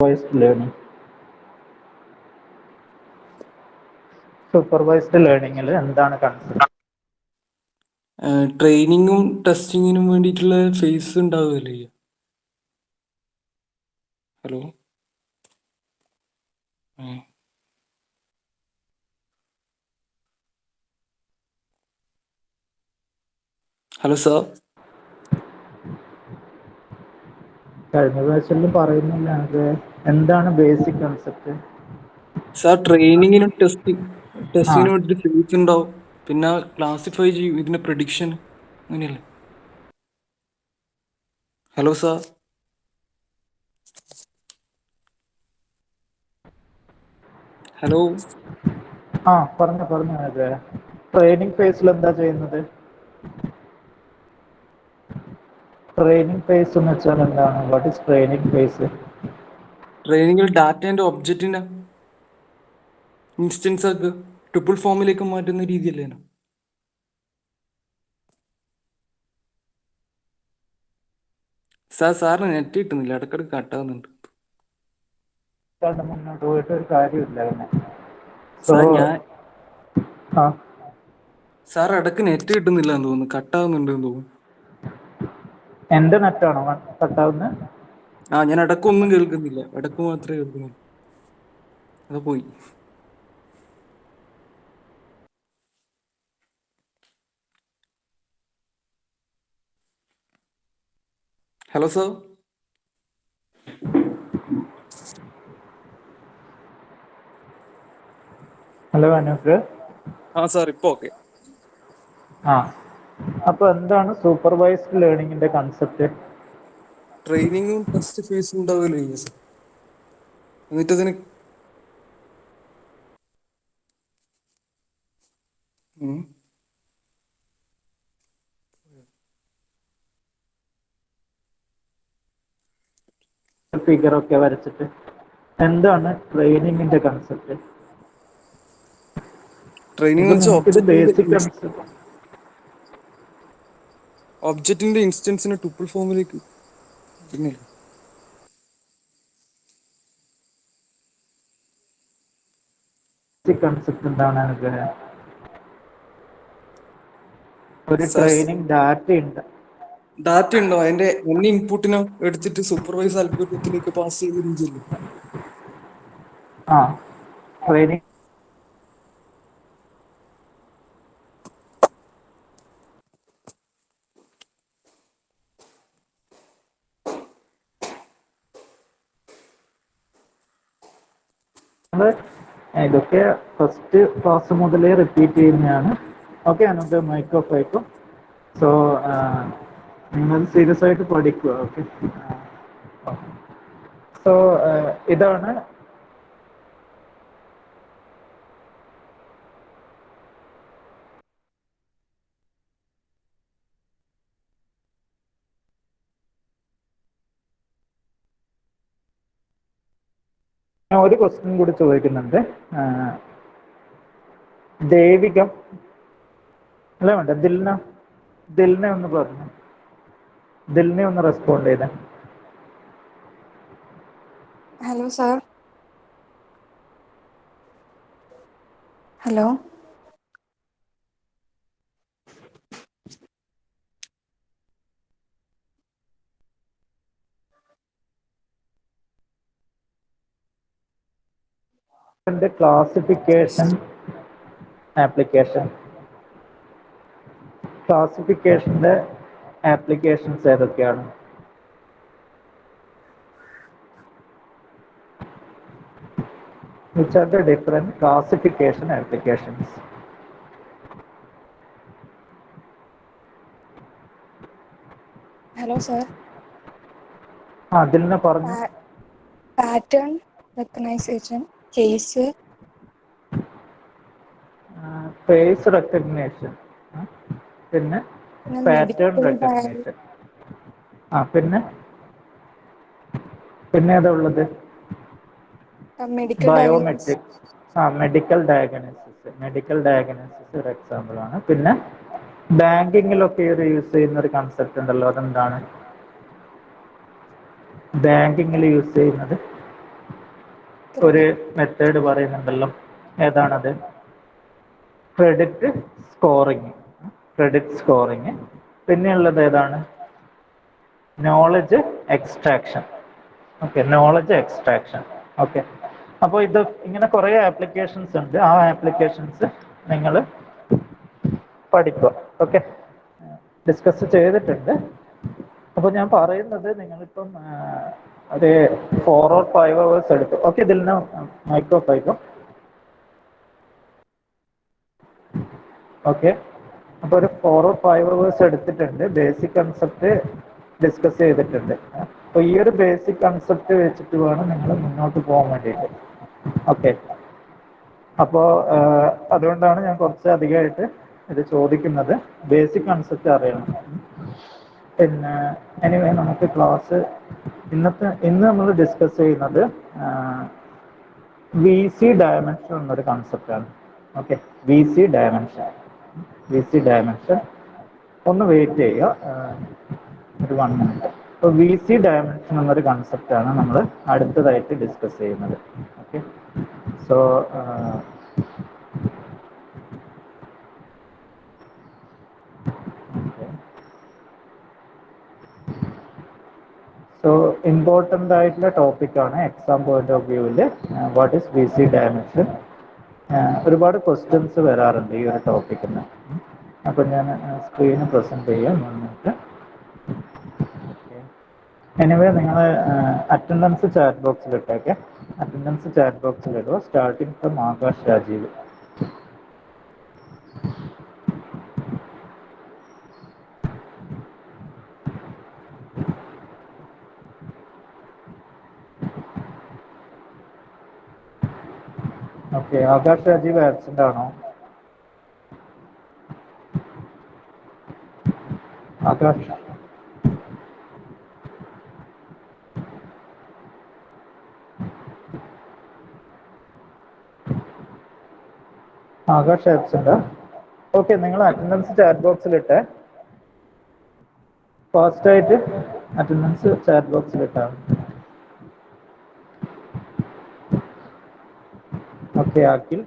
Supervised learning. Supervised ലേണിംഗിൽ എന്താണ് concept? ട്രെയിനിങ്ങും ടെസ്റ്റിങ്ങിനും വേണ്ടിയിട്ടുള്ള ഫേസ് ഉണ്ടാവുകയല്ലേ? ഹലോ. Hello sir. കഴിഞ്ഞ പ്രാവശ്യം പറയുന്നില്ല, അത് എന്താണ് ബേസിക് കൺസെപ്റ്റ്? സാർ ട്രെയിനിങ്ങിനും ആ ടെസ്റ്റിങ്ങിനും വേണ്ടിയിട്ട് ഫേസ് ഉണ്ടാവും. പിന്നെ ക്ലാസിഫൈ ചെയ്യും ഇതിന്റെ പ്രഡിക്ഷൻ, അങ്ങനെയല്ലേ? Hello sir. ഹലോ. പറഞ്ഞു. അതെ, ട്രെയിനിങ് ഫേസിൽ എന്താ ചെയ്യുന്നത്? ട്രെയിനിങ് ഫേസ് എന്ന് വെച്ചാൽ എന്താണ്? What is training phase? ട്രെയിനിങ്ങിൽ ഡാറ്റേന്റെ ഒബ്ജക്റ്റിന്റെ ഇൻസ്റ്റൻസ് ഒക്കെ ട്രിപ്പിൾ ഫോമിലേക്ക് മാറ്റുന്ന രീതിയല്ലേ? സാറിന് നെറ്റ് കിട്ടുന്നില്ല, ഇടക്കിടക്ക് കട്ടാകുന്നുണ്ട്. മുന്നോട്ട് പോയിട്ട് ഒരു കാര്യമില്ല പിന്നെ. സാർ ഇടക്ക് നെറ്റ് കിട്ടുന്നില്ല എന്ന് തോന്നുന്നു, കട്ടാകുന്നുണ്ട് എന്ന് തോന്നുന്നു. എന്റെ നെറ്റാണോ കട്ടാവുന്നത്? ഞാൻ ഇടക്കൊന്നും കേൾക്കുന്നില്ല, ഇടക്ക് മാത്രമേ കേൾക്കുന്നുള്ളൂ. അത് പോയി. Hello sir. Hello Anoop. Sir ഇപ്പൊ ഓക്കെ. അപ്പൊ എന്താണ് സൂപ്പർവൈസ്ഡ് ലേണിംഗിന്റെ കൺസെപ്റ്റ്? ട്രെയിനിങ്ങും ടെസ്റ്റ് ഫേസും ഉണ്ടാവില്ലേ സാർ? എന്നിട്ടതിന് ഫിഗറൊക്കെ വരച്ചിട്ട് എന്താണ് ട്രെയിനിങ്ങിന്റെ കൺസെപ്റ്റ്? ട്രെയിനിങ് ഇപ്പൊ വെച്ചാൽ നിങ്ങൾക്കിത് ബേസിക് കൺസെപ്റ്റ്. ഒബ്ജക്റ്റിന്റെ ഇൻസ്റ്റൻസിനെ ട്രിപ്പിൾ ഫോമിലേക്ക് പിന്നെ കൺസെപ്റ്റ് എന്താണ് അനുഗ്രഹം? ഒരു ട്രെയിനിങ് ഡാറ്റ ഉണ്ട്. ഡാറ്റ ഉണ്ടോ? അതിന്റെ ഇൻപുട്ടിനെ എടുത്തിട്ട് സൂപ്പർവൈസ് അൽഗോരിതത്തിലേക്ക് പാസ് ചെയ്യുന്ന രീതിയല്ലേ? ട്രെയിനിങ് ഇതൊക്കെ ഫസ്റ്റ് ക്ലാസ് മുതലേ റിപ്പീറ്റ് ചെയ്യുന്നതാണ്. ഓക്കെ അനൂപ്, മൈക്ക് ഓഫ് ആയിക്കോ. സോ നിങ്ങൾ സീരിയസ് ആയിട്ട് പഠിക്കുക. ഓക്കെ. സോ ഇതാണ് ഞാൻ ഒരു ക്വസ്റ്റ്യൻ കൂടി ചോദിക്കുന്നുണ്ട്. ദേവികം അല്ല വേണ്ട, ദിൽനെ ഒന്ന് പറഞ്ഞു. ദിൽനെ ഒന്ന് റെസ്പോണ്ട് ചെയ്തേ. Hello sir. ഹലോ. ക്ലാസിഫിക്കേഷൻ ക്ലാസിഫിക്കേഷന്റെ ആപ്ലിക്കേഷൻസ് ഏതൊക്കെയാണ്? Which are the different classification applications? Hello sir. Dilna പറഞ്ഞു. Pattern recognisation, case, face recognition, പിന്നെ പാറ്റേൺ മെഡിക്കൽ റെക്കഗ്നേഷൻ. പിന്നെ ഏതാ ഉള്ളത്? Medical diagnosis. Biometrics. Medical diagnosis ഒരു എക്സാമ്പിൾ ആണ്. പിന്നെ ബാങ്കിങ്ങിലൊക്കെ യൂസ് ചെയ്യുന്ന ഒരു കൺസെപ്റ്റ് ഉണ്ടല്ലോ, അതെന്താണ്? ബാങ്കിങ്ങിൽ യൂസ് ചെയ്യുന്നത് ഒരു മെത്തേഡ് പറയുന്നുണ്ടല്ലോ, ഏതാണത്? Credit scoring. Credit scoring. പിന്നെയുള്ളത് ഏതാണ്? Knowledge extraction. Okay, knowledge extraction. Okay, അപ്പോൾ ഇത് ഇങ്ങനെ കുറേ ആപ്ലിക്കേഷൻസ് ഉണ്ട്. ആ ആപ്ലിക്കേഷൻസ് നിങ്ങൾ പഠിക്കുക. ഓക്കെ, ഡിസ്കസ് ചെയ്തിട്ടുണ്ട്. അപ്പോൾ ഞാൻ പറയുന്നത്, നിങ്ങളിപ്പം ഒരു 4 or 5 hours എടുക്കും. ഓക്കെ, ഇതിൽ നിന്ന് മൈക്ക് ഓഫ് ആയിക്കോ. ഓക്കെ, അപ്പോൾ ഒരു 4 or 5 hours എടുത്തിട്ടുണ്ട്. ബേസിക് കൺസെപ്റ്റ് ഡിസ്കസ് ചെയ്തിട്ടുണ്ട്. അപ്പോൾ ഈ ഒരു ബേസിക് കൺസെപ്റ്റ് വെച്ചിട്ട് വേണം നിങ്ങൾ മുന്നോട്ട് പോകാൻ വേണ്ടിയിട്ട്. ഓക്കെ, അപ്പോൾ അതുകൊണ്ടാണ് ഞാൻ കുറച്ച് അധികമായിട്ട് ഇത് ചോദിക്കുന്നത്. ബേസിക് കൺസെപ്റ്റ് അറിയണം. പിന്നെ എനിവേ, നമുക്ക് ക്ലാസ് ഇന്ന് നമ്മൾ ഡിസ്കസ് ചെയ്യുന്നത് വി സി ഡയമെൻഷൻ എന്നൊരു കൺസെപ്റ്റാണ്. Okay, V C dimension. ഒന്ന് വെയിറ്റ് ചെയ്യുക, ഒരു 1 minute. അപ്പോൾ വി സി ഡയമെൻഷൻ എന്നൊരു കൺസെപ്റ്റാണ് നമ്മൾ അടുത്തതായിട്ട് ഡിസ്കസ് ചെയ്യുന്നത്. ഓക്കെ, സോ ഇമ്പോർട്ടൻ്റ് ആയിട്ടുള്ള ടോപ്പിക്കാണ്. എക്സാം പോയിന്റ് ഓഫ് വ്യൂവിൽ what is V C dimension. ഒരുപാട് ക്വസ്റ്റ്യൻസ് വരാറുണ്ട് ഈ ഒരു ടോപ്പിക്കിൽ നിന്ന്. അപ്പം ഞാൻ സ്ക്രീന് പ്രസൻറ്റ് ചെയ്യാം. വന്നിട്ട് എനിവേ, നിങ്ങൾ അറ്റൻഡൻസ് ചാറ്റ് ബോക്സിൽ ഇട്ടേക്കെ. അറ്റൻഡൻസ് ചാറ്റ് ബോക്സിൽ ഇടുക. Starting from Akash Rajeev. Okay, Akash Rajeev absent ആണോ? ആകാശ് ആകാശ് ആബ്സെന്റ്. ഓക്കെ, നിങ്ങൾ അറ്റൻഡൻസ് ചാറ്റ് ബോക്സിലിട്ട് ഫാസ്റ്റായിട്ട് അറ്റൻഡൻസ് ചാറ്റ് ബോക്സിലിട്ടാണ്. Okay, Akhil.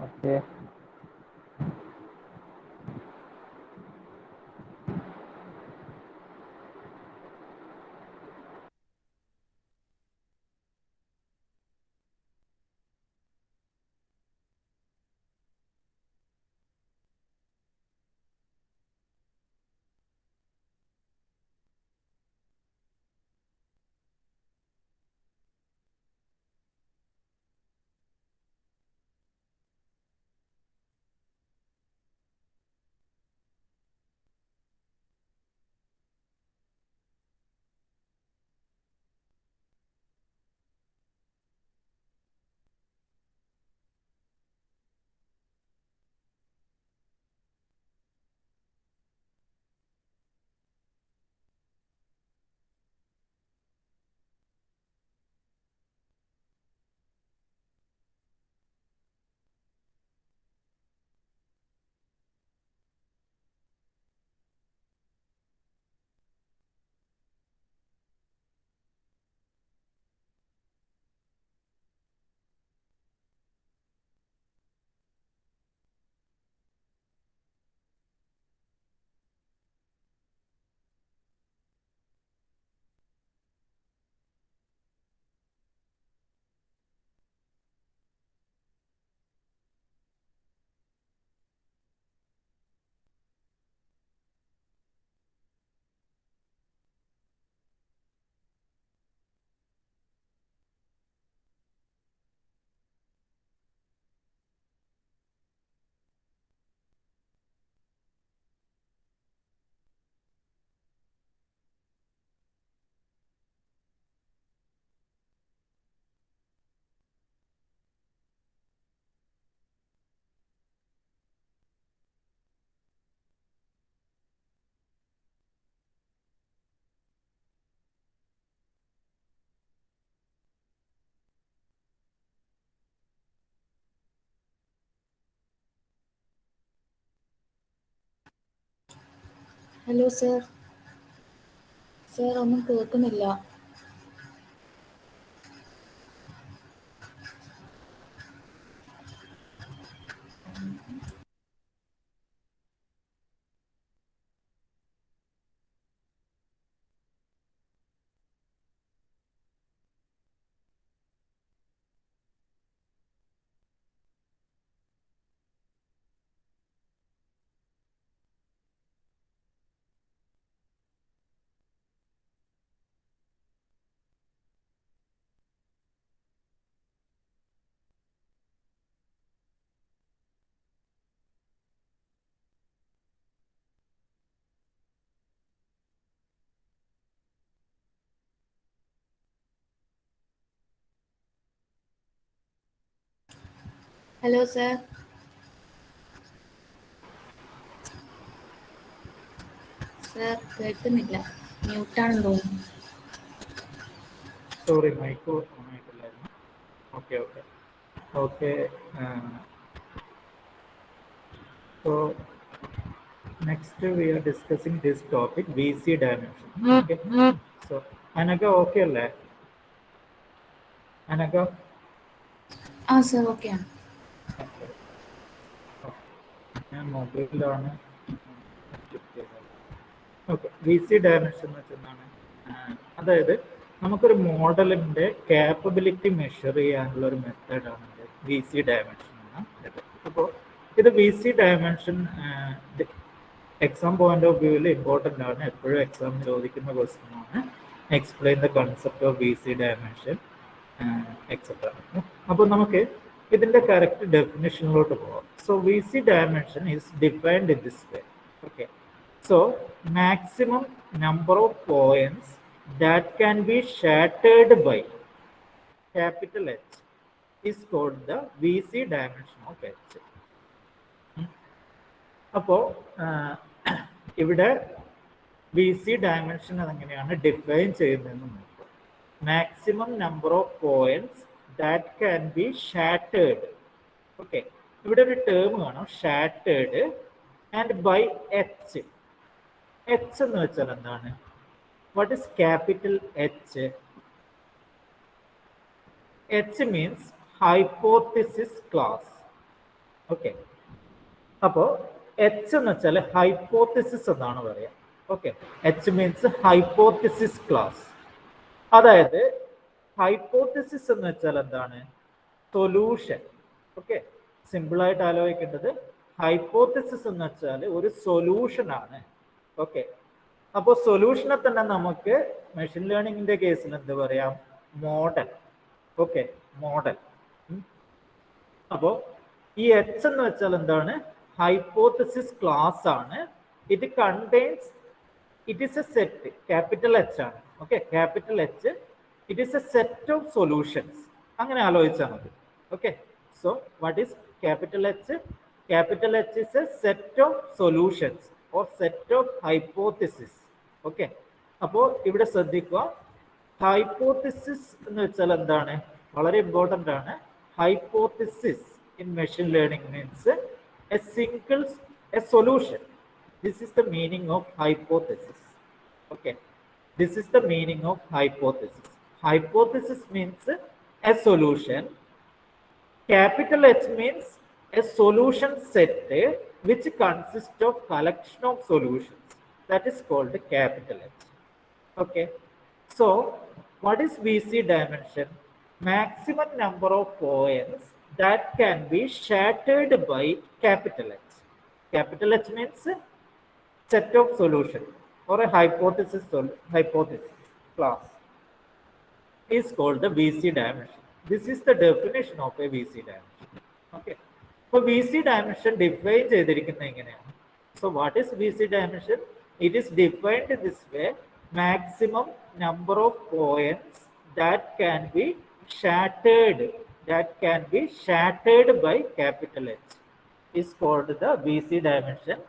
Okay, hello sir. Sir ഒന്നും കേൾക്കുന്നില്ല. Hello, sir. Sir, കേൾക്കുന്നില്ല. മ്യൂട്ടാണെന്ന് തോന്നുന്നു. സോറി, മൈക്ക് ഓൺ ആയിട്ടില്ലായിരുന്നു. Okay. So next we are discussing this topic, VC dimension. Okay. So Anagha, okay അല്ലേ? Anagha? സർ ഓക്കെ ആണ്. ഞാൻ മൊബൈലിലാണ്. ഓക്കെ, വി സി ഡയമെൻഷൻ എന്ന് വെച്ചാൽ അതായത് നമുക്കൊരു മോഡലിന്റെ ക്യാപ്പബിലിറ്റി മെഷർ ചെയ്യാനുള്ള ഒരു മെത്തേഡാണ് വി സി ഡയമെൻഷൻ എന്ന. അപ്പോൾ ഇത് V C dimension exam point of വ്യൂവിൽ ഇമ്പോർട്ടൻ്റ് ആണ്. എപ്പോഴും എക്സാം ചോദിക്കുന്ന ക്വസ്റ്റ്യൻ ആണ്. Explain the concept of V C dimension etcetera. അപ്പോൾ നമുക്ക് ഇതിന്റെ കറക്റ്റ് ഡെഫിനിഷനിലോട്ട് പോകാം. So V C dimension is defined in this way. Okay, so maximum number of points that can be shattered by capital H is called the VC dimension of H. അപ്പോൾ ഇവിടെ V C dimension അതെങ്ങനെയാണ് define ചെയ്യുന്നതെന്ന് നോക്കാം. Maximum number of points that can be shattered. Okay, ഇവിടെ ഒരു term കാണാം, shattered and by H. H എന്ന് വെച്ചാൽ എന്താണ്? What is capital H? H means hypothesis class. Okay, അപ്പോൾ എച്ച് എന്ന് വെച്ചാൽ ഹൈപ്പോത്തിസിസ് എന്നാണ് പറയാം. Okay, H means hypothesis class. അതായത് ഹൈപ്പോത്തിസിസ് എന്ന് വെച്ചാൽ എന്താണ്? സൊല്യൂഷൻ. ഓക്കെ, സിമ്പിളായിട്ട് ആലോചിക്കേണ്ടത് ഹൈപ്പോത്തിസിസ് എന്ന് വെച്ചാൽ ഒരു സൊല്യൂഷൻ ആണ്. ഓക്കെ, അപ്പോൾ സൊല്യൂഷനെ തന്നെ നമുക്ക് മെഷീൻ ലേണിംഗിന്റെ കേസിൽ എന്ത് പറയാം? മോഡൽ. Okay, model. അപ്പോൾ ഈ എച്ച് എന്ന് വെച്ചാൽ എന്താണ്? ഹൈപ്പോത്തിസിസ് ക്ലാസ് ആണ്. It contains, it is a set, capital H ആണ്. Okay, capital H, it is a set of solutions. അങ്ങനെ ആലോചിച്ചാൽ മതി. Okay, so what is capital H? Capital H is a set of solutions or set of hypothesis. Okay, അപ്പോൾ ഇവിടെ ശ്രദ്ധിക്കുക, hypothesis എന്ന് വെച്ചാൽ എന്താണ്? വളരെ ഇമ്പോർട്ടൻ്റ് ആണ്. Hypothesis in machine learning means A single A solution. This is the meaning of hypothesis. Okay, this is the meaning of hypothesis. Hypothesis means a solution. Capital H means a solution set which consists of collection of solutions. That is called capital H. Okay. So, what is VC dimension? Maximum number of points that can be shattered by capital H. Capital H means set of solution or a hypothesis class is called the VC dimension. This is the definition of a VC dimension. Okay. So VC dimension define ചെയ്തിരിക്കുന്നത് എങ്ങനെയാണ്? So what is VC dimension? It is defined this way: maximum number of points that can be shattered by capital H is called the VC dimension.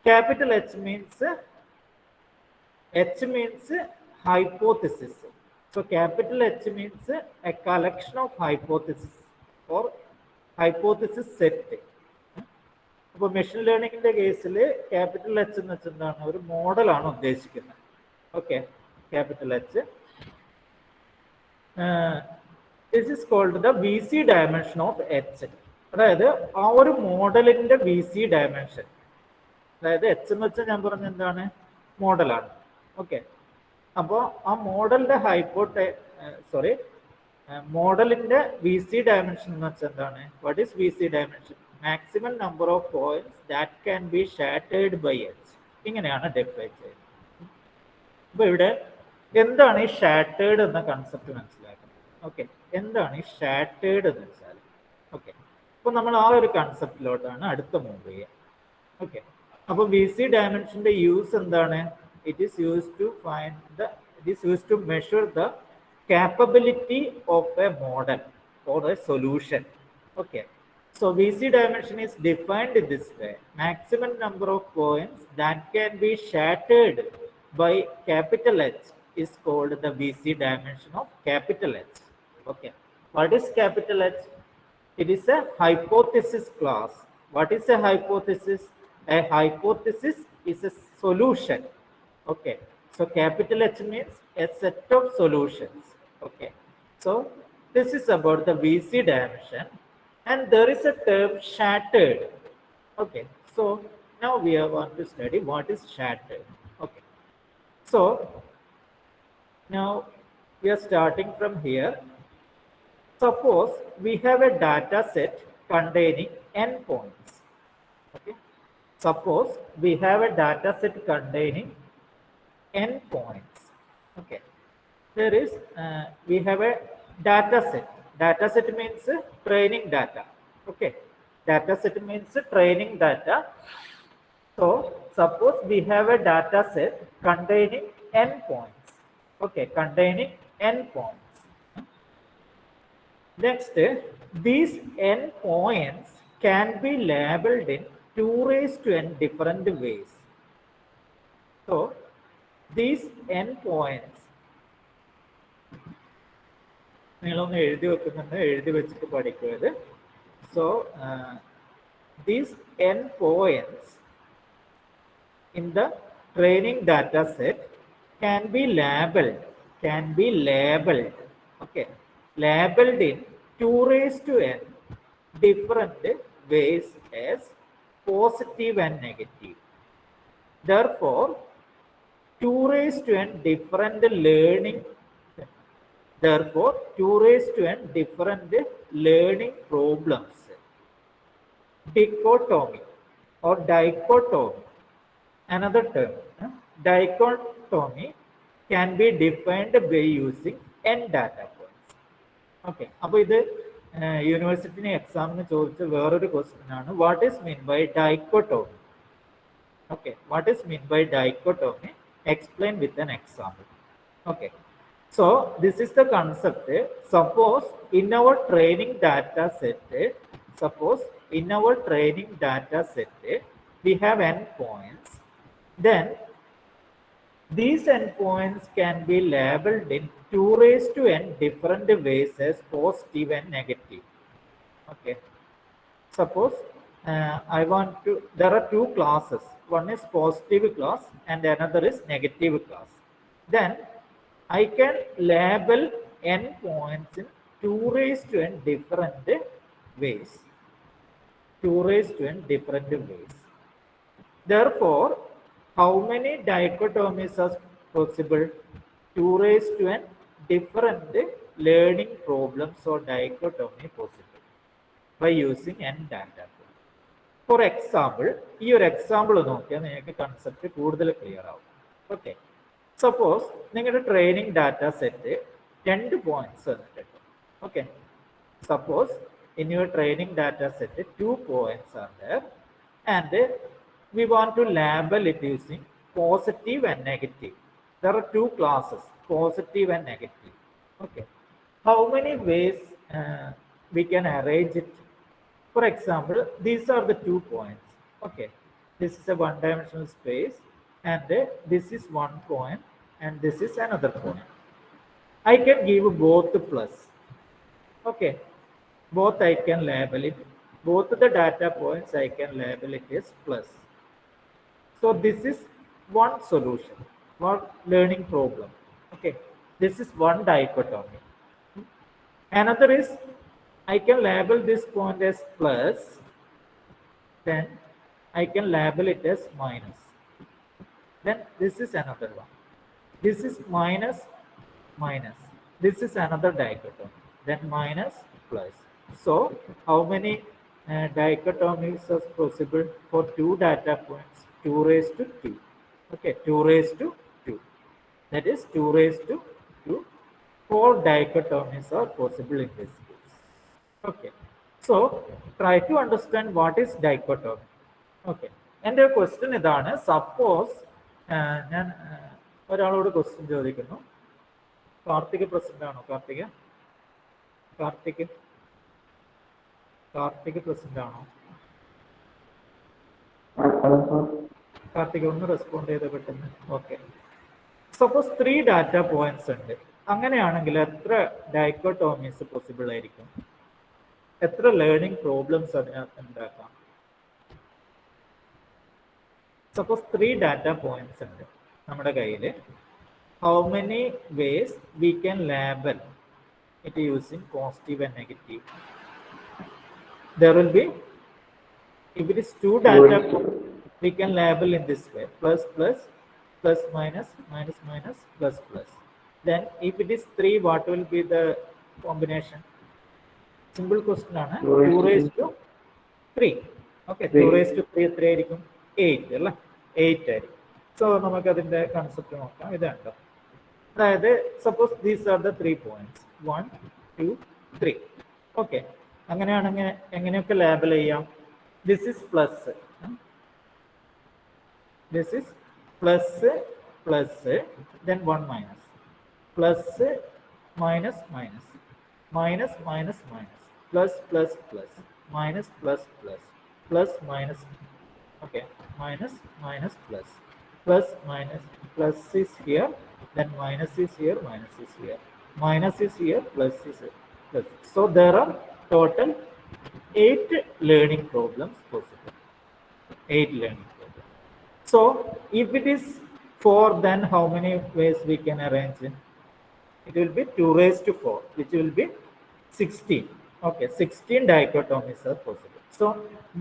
Capital H means hypothesis. So capital H means a collection of hypothesis or hypothesis set. അപ്പോൾ machine ലേണിംഗിന്റെ കേസിൽ capital H എന്ന് വെച്ചാൽ എന്താണ്? ഒരു മോഡലാണ് ഉദ്ദേശിക്കുന്നത്. Okay, capital H. This is called the V C dimension of H. അതായത് ആ ഒരു മോഡലിന്റെ വി സി ഡയമെൻഷൻ. അതായത് എച്ച് എന്ന് വെച്ചാൽ ഞാൻ പറഞ്ഞ എന്താണ്? മോഡലാണ്. ഓക്കെ, അപ്പോൾ ആ മോഡലിന്റെ മോഡലിന്റെ വി സി ഡയമെൻഷൻ എന്ന് വെച്ചാൽ എന്താണ്? What is V C dimension? Maximum number of points that can be shattered by H. ഇങ്ങനെയാണ് ഡിഫൈൻ ചെയ്യുന്നത്. അപ്പോൾ ഇവിടെ എന്താണ് ഈ ഷാറ്റേർഡ് എന്ന കൺസെപ്റ്റ് മനസ്സിലാക്കുന്നത്? ഓക്കെ, എന്താണ് ഈ ഷാറ്റേർഡ് എന്ന് വെച്ചാൽ? ഓക്കെ, അപ്പോൾ നമ്മൾ ആ ഒരു കൺസെപ്റ്റിലോട്ടാണ് അടുത്ത മൂവ് ചെയ്യുക. ഓക്കെ, അപ്പോൾ വി സി ഡയമെൻഷന്റെ യൂസ് എന്താണ്? It is used to measure the capability of a model or a solution. Okay, So VC dimension is defined in this way. Maximum number of points that can be shattered by capital H is called the VC dimension of capital H. Okay. What is capital H? It is a hypothesis class. What is a hypothesis? A hypothesis is a solution. Okay. So capital H means a set of solutions. Okay. So this is about the VC dimension. And there is a term shattered. Okay. So now we are going to study what is shattered. Okay. So now we are starting from here. Suppose we have a data set containing n points. Okay. Suppose we have a data set containing n points. Okay. There is, we have a data set. Data set means training data. Okay. Data set means training data. So suppose we have a data set containing n points. Okay. Containing n points. Next, these n points can be labeled in 2 raised to n different ways. So, these n points, നിങ്ങളൊന്ന് എഴുതി വെക്കുന്നുണ്ട്, എഴുതി വെച്ചിട്ട് പഠിക്കുക. So, these n points in the training data set can be labeled, okay, labeled in 2 raised to n different ways as positive and negative. Therefore, 2 raised to n different learning, therefore 2 raised to n different learning problems, dichotomy or dichotomy, another term, dichotomy can be defined by using n data points. Okay, അപ്പോൾ ഇത് യൂണിവേഴ്സിറ്റിന് എക്സാമിന് ചോദിച്ച വേറൊരു question ആണ്. What is mean by dichotomy? Okay, what is meant by dichotomy? Explain with an example. Okay, so this is the concept. Suppose in our training data set, we have n points. Then these n points can be labeled in 2 raised to n different ways as positive and negative. Okay, suppose I want to, there are two classes. One is positive class and another is negative class. Then I can label n points in 2 raised to n different ways. 2 raised to n different ways. Therefore, how many dichotomies are possible? 2 raised to n different learning problems or dichotomy possible by using n data. For example, ഈ ഒരു example നോക്കിയാൽ നിങ്ങൾക്ക് concept കൂടുതൽ clear ആവും. Okay, suppose നിങ്ങളുടെ training data set 2 points തന്നിട്ടുണ്ട്. Okay, suppose in your training data set 2 points are there and we want to label it using positive and negative. There are 2 classes, positive and negative. Okay, how many ways we can arrange it? For example, these are the 2 points. Okay, this is a one-dimensional space and this is 1 point and this is another point. I can give both plus. Okay, both I can label it, both the data points I can label it as plus. So this is one solution, one learning problem. Okay, this is one dichotomy. Another is I can label this point as plus, then I can label it as minus. Then this is another one. This is minus, minus. This is another dichotomy. Then minus, plus. So how many dichotomies are possible for 2 data points? 2 raised to 2. Okay, 2 raised to 2. That is 2 raised to 2. 4 dichotomies are possible in this case. Okay, so try to understand what is dichotomy. Okay, and the question idana, suppose ഞാൻ ഒരാളോട് question ചോദിക്കുന്നു. Karthik present ആണോ? Karthik Karthik present ആണോ? കാർത്തിക് ഒന്ന് respond ചെയ്ത് പെട്ടെന്ന്. Okay. Suppose 3 data points ഉണ്ട്. അങ്ങനെയാണെങ്കിൽ എത്ര ഡൈക്കോട്ടോമീസ് പോസിബിൾ ആയിരിക്കും? എത്ര ലേണിംഗ് പ്രോബ്ലംസ് അതിനകത്ത് ഉണ്ടാക്കാം? സപ്പോസ് 3 ഡാറ്റ പോയിന്റ്സ് ഉണ്ട് നമ്മുടെ കയ്യിൽ. How many vase we can label it using positive and negative? There will be, if it is 2 data points, we can label in this way: plus plus, plus minus, minus minus, plus plus. Then if it is 3, what will be the combination? Simple question ആണ്. 2 raised to 3. Okay, 2 raised to 3 എത്ര ആയിരിക്കും? 8 അല്ലേ? 8 ആയിരിക്കും. So നമുക്ക് അതിന്റെ concept നോക്കാം. ഇതാണ്. അതായത് suppose these are the 3 points 1 2 3. Okay, അങ്ങനെയാണെങ്കിൽ എങ്ങനെയൊക്കെ ലേബൽ ചെയ്യാം? This is plus, this is plus plus, then 1 minus, plus minus minus, minus minus minus, plus plus plus, minus plus plus, plus minus, okay, minus minus plus, plus minus, plus is here, then minus is here, minus is here, minus is here, plus is here, plus. So there are total 8 learning problems possible. 8 learning problems. So if it is 4, then how many ways we can arrange it? It will be 2 raised to 4, which will be 16. Okay, 16 dichotomies are possible. So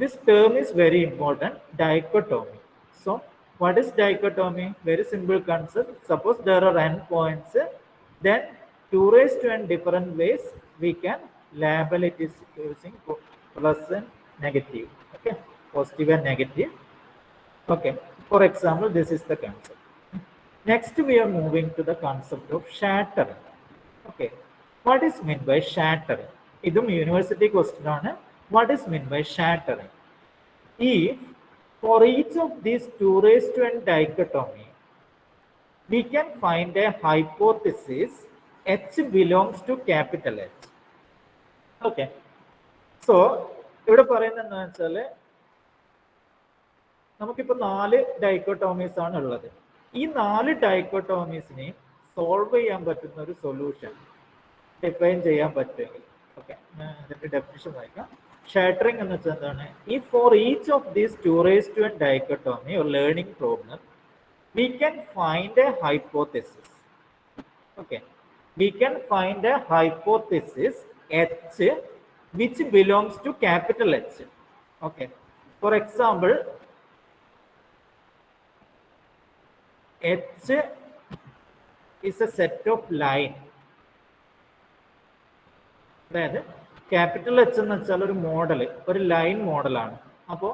this term is very important, dichotomy. So what is dichotomy? Very simple concept. Suppose there are n points, then 2 raised to n different ways we can label it is using plus and negative. Okay, positive and negative. Okay, for example, this is the concept. Next we are moving to the concept of shattering. Okay, what is meant by shattering? Idum university question aanu. What is meant by shattering? If for each of these 2 raised to n dichotomy, we can find a hypothesis H belongs to capital H. Okay. So, ഇവിടെ പറയുന്നത് എന്താ വെച്ചാൽ നമുക്കിപ്പോൾ 4 ഡൈക്കോട്ടോമീസ് ആണ് ഉള്ളത്. ഈ 4 ഡൈക്കോട്ടോമീസിനെ solve ചെയ്യാൻ പറ്റുന്ന ഒരു സൊല്യൂഷൻ ഡിഫൈൻ ചെയ്യാൻ പറ്റുമെങ്കിൽ, ഓക്കെ, അതിന്റെ ഡെഫിനിഷൻ വായിക്കാം. Shattering എന്ന് വെച്ചാൽ എന്താണ്? If for each of these 2 raised to n dichotomy or learning problem, we can find a hypothesis. Okay, we can find a hypothesis H which belongs to capital H. Okay, for example, H is a set of line. അതായത് capital H എന്ന് വെച്ചാൽ ഒരു model, ഒരു line മോഡലാണ്. അപ്പോൾ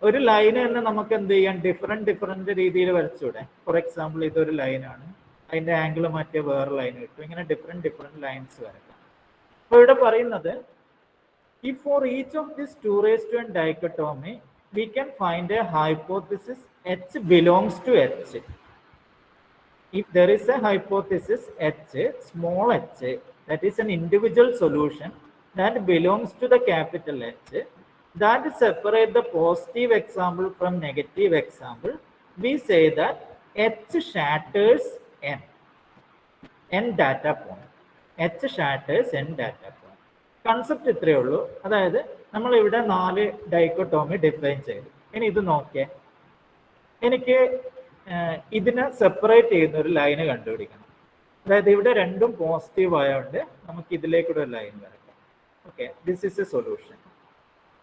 ഒരു line തന്നെ നമുക്ക് എന്ത് ചെയ്യാം? ഡിഫറെന്റ് രീതിയിൽ വരച്ചൂടെ? ഫോർ എക്സാമ്പിൾ ഇതൊരു ലൈനാണ്, അതിന്റെ ആംഗിൾ മാറ്റിയ വേറെ ലൈൻ കിട്ടും. ഇങ്ങനെ ഡിഫറെന്റ് ലൈൻസ് വരക്കാം. അപ്പോൾ ഇവിടെ പറയുന്നത് if for each of these 2 raised to n dichotomy we can find a hypothesis H belongs to H. If there is a hypothesis H, small h, that is an individual solution that belongs to the capital H, that separate the positive example from negative example, we say that H shatters n data point. H shatters n data point. Concept ഇത്രയേ ഉള്ളൂ. അതായത് നമ്മൾ ഇവിടെ 4 ഡൈക്കോട്ടോമി define ചെയ്തു. ഇനി ഇത് നോക്കിയേ, എനിക്ക് ഇതിനെ സെപ്പറേറ്റ് ചെയ്യുന്ന ഒരു ലൈന് കണ്ടുപിടിക്കണം. അതായത് ഇവിടെ രണ്ടും പോസിറ്റീവ് ആയതുകൊണ്ട് നമുക്ക് ഇതിലേക്കൂടെ ഒരു ലൈൻ വരക്കാം. Okay, this is A solution.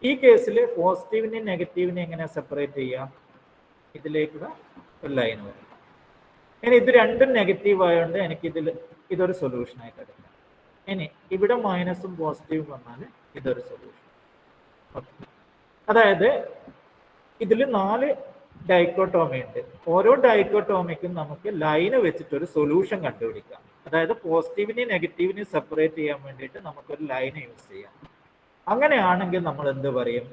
ഈ കേസിൽ പോസിറ്റീവിനെയും നെഗറ്റീവിനെയും എങ്ങനെ സെപ്പറേറ്റ് ചെയ്യാം? ഇതിലേക്കൂടെ ഒരു ലൈൻ വരും. ഇനി ഇത് രണ്ടും നെഗറ്റീവ് ആയതുകൊണ്ട് എനിക്ക് ഇതൊരു സൊല്യൂഷൻ ആയിട്ട് എടുക്കാം. ഇനി ഇവിടെ മൈനസും പോസിറ്റീവും വന്നാൽ ഇതൊരു സൊല്യൂഷൻ. ഓക്കെ, അതായത് ഇതിൽ 4 ഡൈക്കോട്ടോമി ഉണ്ട്. ഓരോ ഡൈക്കോട്ടോമിക്കും നമുക്ക് ലൈന് വെച്ചിട്ടൊരു സൊല്യൂഷൻ കണ്ടുപിടിക്കാം. അതായത് പോസിറ്റീവിനെയും നെഗറ്റീവിനെയും സെപ്പറേറ്റ് ചെയ്യാൻ വേണ്ടിയിട്ട് നമുക്കൊരു ലൈന് യൂസ് ചെയ്യാം. അങ്ങനെയാണെങ്കിൽ നമ്മൾ എന്ത് പറയും?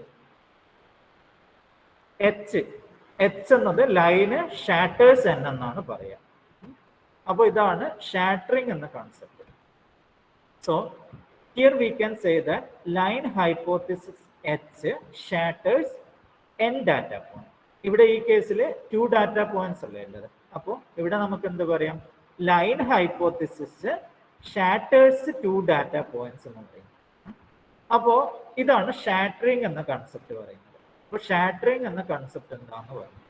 എച്ച് എന്നത് ലൈന് ഷാറ്റേഴ്സ് എൻ എന്നാണ് പറയാം. അപ്പോൾ ഇതാണ് ഷാറ്ററിങ് എന്ന concept. So here we can say that line hypothesis H shatters n data point. ഇവിടെ ഈ കേസിൽ 2 ഡാറ്റ പോയിന്റ്സ് അല്ലേ ഉള്ളത്. അപ്പോൾ ഇവിടെ നമുക്ക് എന്ത് പറയാം, line hypothesis shatters 2 data points എന്ന് പറയും. അപ്പോൾ ഇതാണ് ഷാറ്ററിങ് എന്ന കൺസെപ്റ്റ് പറയുന്നത്. അപ്പോൾ ഷാറ്ററിങ് എന്ന കൺസെപ്റ്റ് എന്താണെന്ന് പറയും.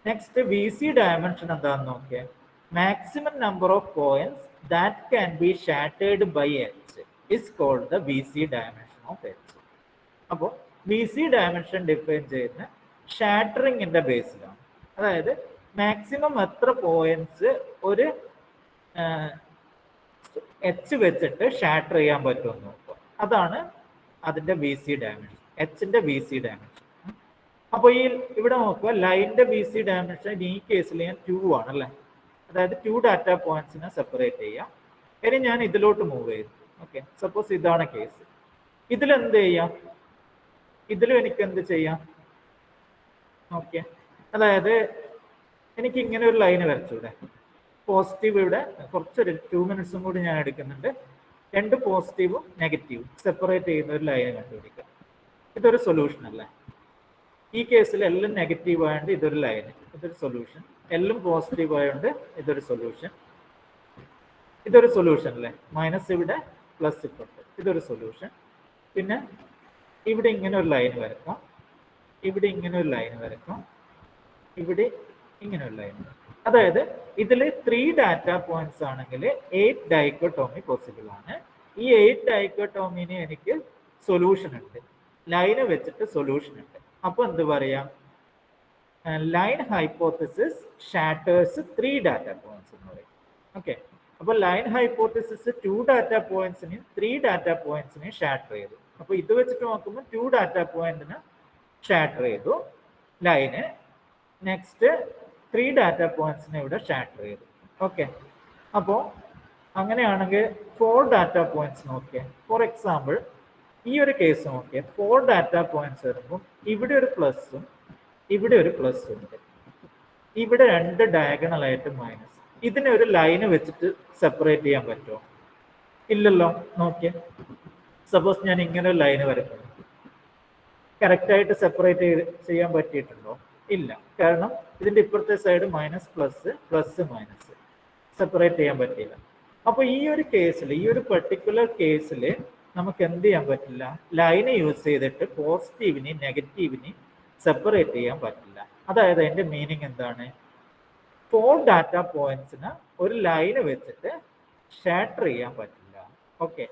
നെക്സ്റ്റ് വി സി ഡയമെൻഷൻ എന്താണെന്ന് നോക്കിയാൽ maximum number of points that can be shattered by H is called the V C dimension of H. അപ്പോൾ വി സി ഡയമെൻഷൻ ഡിഫൈൻ ചെയ്യുന്ന ഷാറ്ററിങ്ങിന്റെ ബേസിലാണ്. അതായത് മാക്സിമം എത്ര പോയിന്റ്സ് ഒരു എച്ച് വെച്ചിട്ട് ഷാറ്റർ ചെയ്യാൻ പറ്റുമെന്ന് നോക്കുക. അതാണ് അതിന്റെ വി സി ഡയമെൻഷൻ, എച്ചിന്റെ വി സി ഡയമെൻഷൻ. അപ്പോൾ ഈ ഇവിടെ നോക്കുക, ലൈനിന്റെ വി സി ഡയമെൻഷൻ ഈ കേസിൽ ഞാൻ 2 ആണ് അല്ലേ. അതായത് 2 ഡാറ്റ പോയിന്റ്സിനെ സെപ്പറേറ്റ് ചെയ്യാം. ഇനി ഞാൻ ഇതിലോട്ട് മൂവ് ചെയ്തു. ഓക്കെ, സപ്പോസ് ഇതാണ് കേസ്. ഇതിലെന്ത് ചെയ്യാം, ഇതിലും എനിക്ക് എന്ത് ചെയ്യാം, ഓക്കെ, അതായത് എനിക്ക് ഇങ്ങനെ ഒരു ലൈന് വരച്ചൂടെ, പോസിറ്റീവ് ഇവിടെ കുറച്ചൊരു 2 മിനിറ്റ്സും കൂടി ഞാൻ എടുക്കുന്നുണ്ട്. 2 പോസിറ്റീവും നെഗറ്റീവും സെപ്പറേറ്റ് ചെയ്യുന്ന ഒരു ലൈന് കണ്ടുപിടിക്കുക. ഇതൊരു സൊല്യൂഷൻ അല്ലേ. ഈ കേസിൽ എല്ലാം നെഗറ്റീവ് ആയതുകൊണ്ട് ഇതൊരു ലൈന്, ഇതൊരു സൊല്യൂഷൻ. എല്ലാം പോസിറ്റീവ് ആയതുകൊണ്ട് ഇതൊരു സൊല്യൂഷൻ. ഇതൊരു സൊല്യൂഷൻ അല്ലേ. മൈനസ് ഇവിടെ, പ്ലസ് ഇപ്പുറത്ത്, ഇതൊരു സൊല്യൂഷൻ. പിന്നെ ഇവിടെ ഇങ്ങനെ ഒരു ലൈൻ വരക്കാം, ഇവിടെ ഇങ്ങനെ ഒരു ലൈൻ വരക്കാം, ഇവിടെ ഇങ്ങനെ ഒരു ലൈൻ. അതായത് ഇതിൽ 3 ഡാറ്റ പോയിന്റ്സ് ആണെങ്കിൽ 8 ഡൈക്കോട്ടോമി പോസിബിൾ ആണ്. ഈ 8 ഡൈക്കോട്ടോമിന് എനിക്ക് സൊല്യൂഷൻ ഉണ്ട്, ലൈന് വെച്ചിട്ട് സൊല്യൂഷൻ ഉണ്ട്. അപ്പോൾ എന്ത് പറയാം, line hypothesis shatters 3 data points എന്ന് പറയും. ഓക്കെ, അപ്പോൾ ലൈൻ ഹൈപ്പോത്തിസിസ് 2 ഡാറ്റ പോയിന്റ്സിനെയും 3 ഡാറ്റ പോയിന്റ്സിനെയും ഷാറ്റർ ചെയ്തു. അപ്പോൾ ഇത് വെച്ചിട്ട് നോക്കുമ്പോൾ 2 ഡാറ്റ പോയിന്റിന് ഷാറ്റർ ചെയ്തു ലൈന്. നെക്സ്റ്റ് 3 ഡാറ്റ പോയിന്റ്സിനെ ഇവിടെ ഷാറ്റർ ചെയ്തു. ഓക്കെ, അപ്പോൾ അങ്ങനെയാണെങ്കിൽ 4 ഡാറ്റ പോയിന്റ്സ് നോക്കിയേ. ഫോർ എക്സാമ്പിൾ ഈ ഒരു കേസ് നോക്കിയേ, 4 ഡാറ്റ പോയിന്റ്സ് വരുമ്പോൾ ഇവിടെ ഒരു പ്ലസും ഇവിടെ ഒരു പ്ലസും ഉണ്ട്. ഇവിടെ 2 ഡയഗണലായിട്ട് മൈനസ്. ഇതിനെ ഒരു ലൈന് വെച്ചിട്ട് സെപ്പറേറ്റ് ചെയ്യാൻ പറ്റുമോ? ഇല്ലല്ലോ. നോക്കിയേ, സപ്പോസ് ഞാൻ ഇങ്ങനെ ഒരു ലൈന് വരയ്ക്കുന്നു, കറക്റ്റായിട്ട് സെപ്പറേറ്റ് ചെയ്യാൻ പറ്റിയിട്ടുണ്ടോ? ഇല്ല. കാരണം ഇതിന്റെ ഇപ്പുറത്തെ side minus plus, plus minus, separate ചെയ്യാൻ പറ്റില്ല. അപ്പോൾ ഈ ഒരു കേസിൽ, ഈ ഒരു പെർട്ടിക്കുലർ കേസിൽ നമുക്ക് എന്ത് ചെയ്യാൻ പറ്റില്ല, ലൈന് യൂസ് ചെയ്തിട്ട് പോസിറ്റീവിനെയും നെഗറ്റീവിനെയും സെപ്പറേറ്റ് ചെയ്യാൻ പറ്റില്ല. അതായത് അതിന്റെ മീനിങ് എന്താണ്, 4 ഡാറ്റ പോയിന്റ്സിന് ഒരു ലൈന് വെച്ചിട്ട് ഷാറ്റർ ചെയ്യാൻ പറ്റില്ല. ഓക്കെ,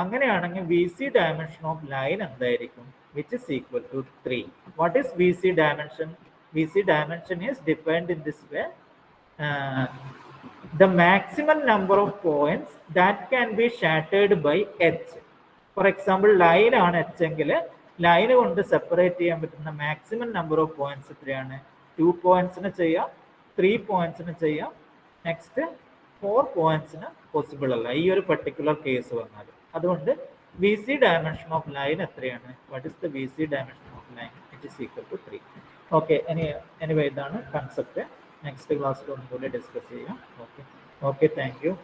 അങ്ങനെയാണെങ്കിൽ V C dimension of line എന്തായിരിക്കും, which is equal to 3. What is VC dimension? VC dimension is defined in this way. The maximum number of points that can be shattered by H. For example, line ആണ് H എങ്കിൽ line കൊണ്ട് separate ചെയ്യാൻ പറ്റുന്ന maximum number of points എത്രയാണ്? 2 പോയിന്റ്സിന് ചെയ്യാം, 3 പോയിന്റ്സിന് ചെയ്യാം, next 4 പോയിന്റ്സിന് possible അല്ല ഈ ഒരു പെർട്ടിക്കുലർ കേസ് വന്നാൽ. അതുകൊണ്ട് V C dimension of line എത്രയാണ്? What is the V C dimension of line? It is equal to 3. Okay, anyway ഇതാണ് കൺസെപ്റ്റ്. നെക്സ്റ്റ് ക്ലാസ്സിൽ ഒന്നുകൂടി ഡിസ്കസ് ചെയ്യാം. Okay, thank U.